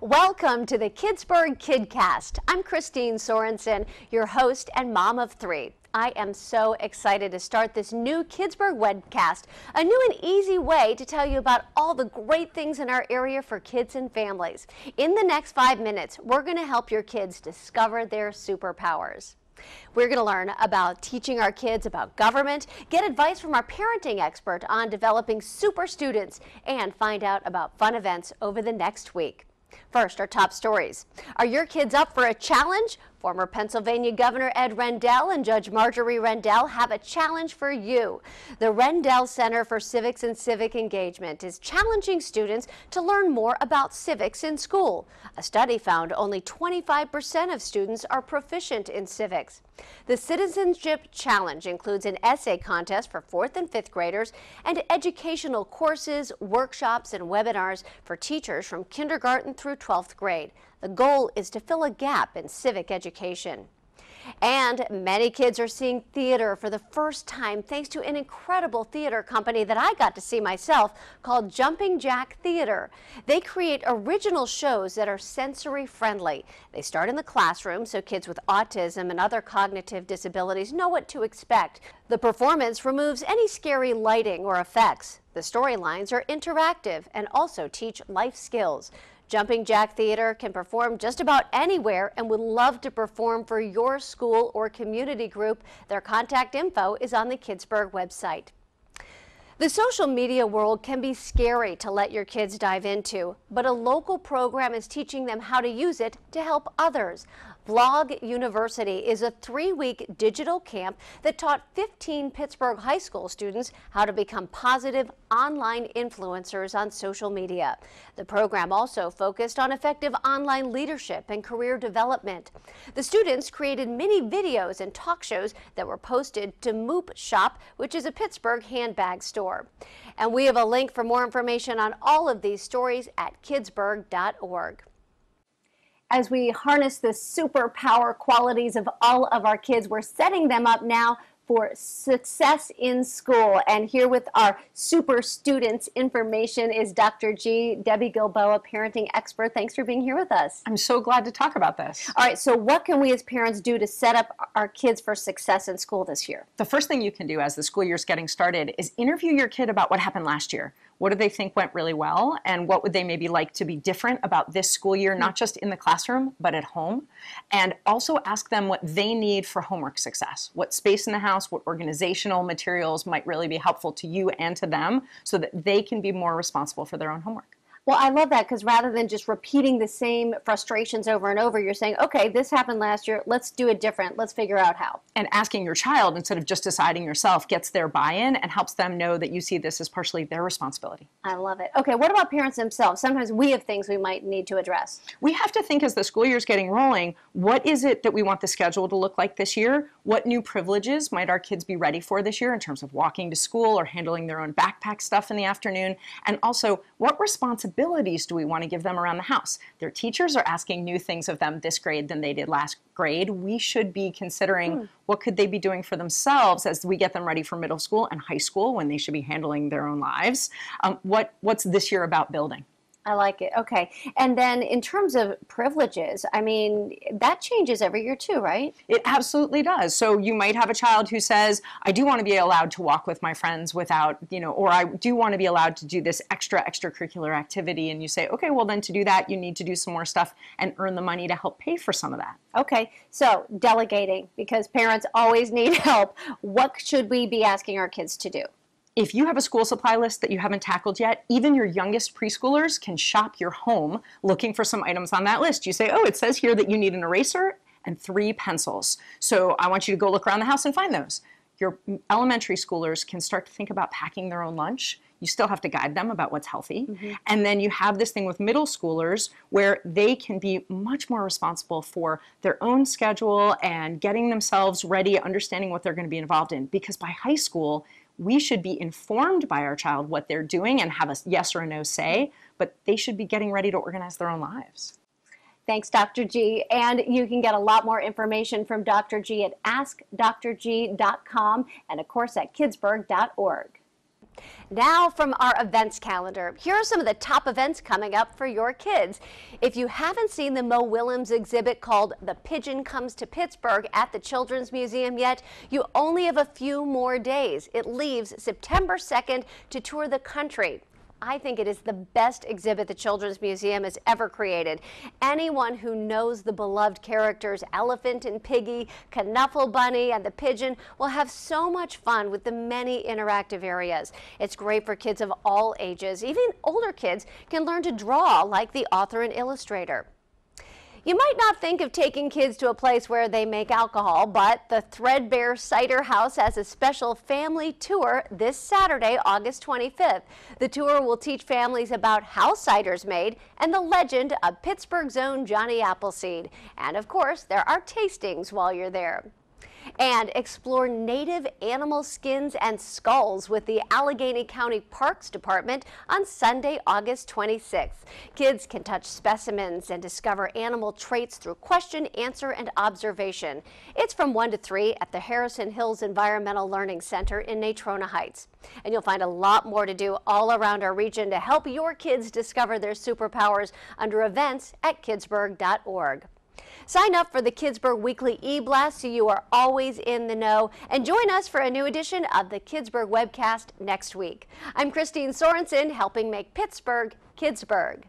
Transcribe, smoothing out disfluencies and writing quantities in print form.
Welcome to the Kidsburgh Kidcast. I'm Kristine Sorensen, your host and mom of three. I am so excited to start this new Kidsburgh webcast, a new and easy way to tell you about all the great things in our area for kids and families. In the next 5 minutes, we're going to help your kids discover their superpowers. We're going to learn about teaching our kids about government, get advice from our parenting expert on developing super students, and find out about fun events over the next week. First, our top stories. Are your kids up for a challenge? Former Pennsylvania Governor Ed Rendell and Judge Marjorie Rendell have a challenge for you. The Rendell Center for Civics and Civic Engagement is challenging students to learn more about civics in school. A study found only 25% of students are proficient in civics. The Citizenship Challenge includes an essay contest for 4th and 5th graders and educational courses, workshops, and webinars for teachers from kindergarten through 12th grade. The goal is to fill a gap in civic education. And many kids are seeing theater for the first time thanks to an incredible theater company that I got to see myself called Jumping Jack Theater. They create original shows that are sensory friendly. They start in the classroom so kids with autism and other cognitive disabilities know what to expect. The performance removes any scary lighting or effects. The storylines are interactive and also teach life skills. Jumping Jack Theater can perform just about anywhere and would love to perform for your school or community group. Their contact info is on the Kidsburgh website. The social media world can be scary to let your kids dive into, but a local program is teaching them how to use it to help others. Vlog University is a 3-week digital camp that taught 15 Pittsburgh high school students how to become positive online influencers on social media. The program also focused on effective online leadership and career development. The students created mini videos and talk shows that were posted to Moop Shop, which is a Pittsburgh handbag store. And we have a link for more information on all of these stories at kidsburgh.org. As we harness the superpower qualities of all of our kids, we're setting them up now for success in school. And here with our super students information is Dr. G. Debbie Gilboa, parenting expert. Thanks for being here with us. I'm so glad to talk about this. All right, so what can we as parents do to set up our kids for success in school this year? The first thing you can do as the school year's getting started is interview your kid about what happened last year. What do they think went really well, and what would they maybe like to be different about this school year, not just in the classroom, but at home? And also ask them what they need for homework success, what space in the house, what organizational materials might really be helpful to you and to them so that they can be more responsible for their own homework. Well, I love that because rather than just repeating the same frustrations over and over, you're saying, okay, this happened last year, let's do it different, let's figure out how. And asking your child instead of just deciding yourself gets their buy-in and helps them know that you see this as partially their responsibility. I love it. Okay, what about parents themselves? Sometimes we have things we might need to address. We have to think as the school year's getting rolling, what is it that we want the schedule to look like this year? What new privileges might our kids be ready for this year in terms of walking to school or handling their own backpack stuff in the afternoon? And also, what responsibilities do we want to give them around the house? Their teachers are asking new things of them this grade than they did last grade. We should be considering what could they be doing for themselves as we get them ready for middle school and high school when they should be handling their own lives. What's this year about building? I like it. Okay. And then in terms of privileges, I mean, that changes every year too, right? It absolutely does. So you might have a child who says, I do want to be allowed to walk with my friends without, or I do want to be allowed to do this extracurricular activity. And you say, okay, well then to do that, you need to do some more stuff and earn the money to help pay for some of that. Okay. So delegating, because parents always need help. What should we be asking our kids to do? If you have a school supply list that you haven't tackled yet, even your youngest preschoolers can shop your home looking for some items on that list. You say, oh, it says here that you need an eraser and 3 pencils. So I want you to go look around the house and find those. Your elementary schoolers can start to think about packing their own lunch. You still have to guide them about what's healthy. And then you have this thing with middle schoolers where they can be much more responsible for their own schedule and getting themselves ready, understanding what they're going to be involved in. Because by high school, we should be informed by our child what they're doing and have a yes or a no say, but they should be getting ready to organize their own lives. Thanks, Dr. G. And you can get a lot more information from Dr. G at askdrg.com and, of course, at kidsburgh.org. Now from our events calendar, here are some of the top events coming up for your kids. If you haven't seen the Mo Willems exhibit called The Pigeon Comes to Pittsburgh at the Children's Museum yet, you only have a few more days. It leaves September 2nd to tour the country. I think it is the best exhibit the Children's Museum has ever created. Anyone who knows the beloved characters Elephant and Piggy, Knuffle Bunny, and the Pigeon will have so much fun with the many interactive areas. It's great for kids of all ages. Even older kids can learn to draw like the author and illustrator. You might not think of taking kids to a place where they make alcohol, but the Threadbare Cider House has a special family tour this Saturday, August 25th. The tour will teach families about how cider's made and the legend of Pittsburgh's own Johnny Appleseed. And of course, there are tastings while you're there. And explore native animal skins and skulls with the Allegheny County Parks Department on Sunday, August 26th. Kids can touch specimens and discover animal traits through question, answer, and observation. It's from 1 to 3 at the Harrison Hills Environmental Learning Center in Natrona Heights. And you'll find a lot more to do all around our region to help your kids discover their superpowers under events at kidsburgh.org. Sign up for the Kidsburgh Weekly e-blast so you are always in the know, and join us for a new edition of the Kidsburgh webcast next week. I'm Kristine Sorensen, helping make Pittsburgh Kidsburgh.